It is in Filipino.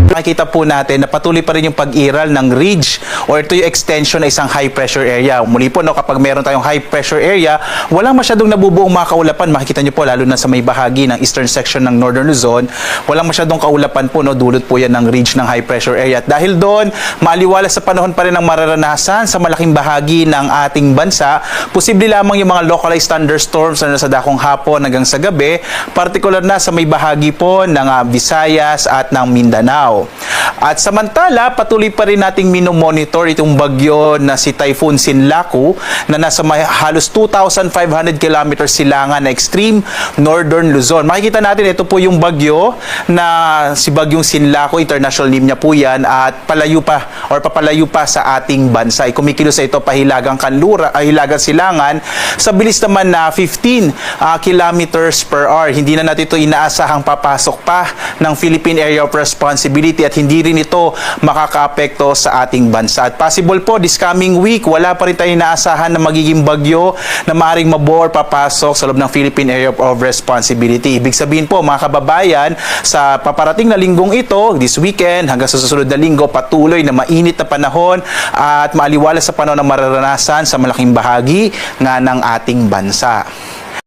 Makikita po natin na patuloy pa rin yung pag-iral ng ridge or ito yung extension na isang high pressure area. Muli po, no, kapag meron tayong high pressure area, walang masyadong nabubuong mga kaulapan. Makikita nyo po, lalo na sa may bahagi ng eastern section ng Northern Luzon, walang masyadong kaulapan po, no, dulot po yan ng ridge ng high pressure area. At dahil doon, maaliwalas sa panahon pa rin ang mararanasan sa malaking bahagi ng ating bansa, posible lamang yung mga localized thunderstorms na sa dakong hapon hanggang sa gabi, particular na sa may bahagi po ng Visayas at ng Mindanao. At samantala, patuloy pa rin nating minomonitor itong bagyo na si Typhoon Sinlaku na nasa halos 2,500 kilometers silangan na extreme northern Luzon. Makikita natin ito po yung bagyo na si Bagyong Sinlaku, international name niya po yan, at palayo pa or papalayo pa sa ating bansa. Kumikilos ito pahilagang kanlura, hilagang silangan sa bilis naman na 15 kilometers per hour. Hindi na natin ito inaasahang papasok pa ng Philippine Area of Responsibility at hindi rin ito makakaapekto sa ating bansa. At possible po, this coming week, wala pa rin tayo inaasahan na magiging bagyo na maaaring mabuo or papasok sa loob ng Philippine Area of Responsibility. Ibig sabihin po, mga kababayan, sa paparating na linggong ito, this weekend, hanggang sa susunod na linggo, patuloy na mainit na panahon at maaliwalas sa panahon na mararanasan sa malaking bahagi nga ng ating bansa.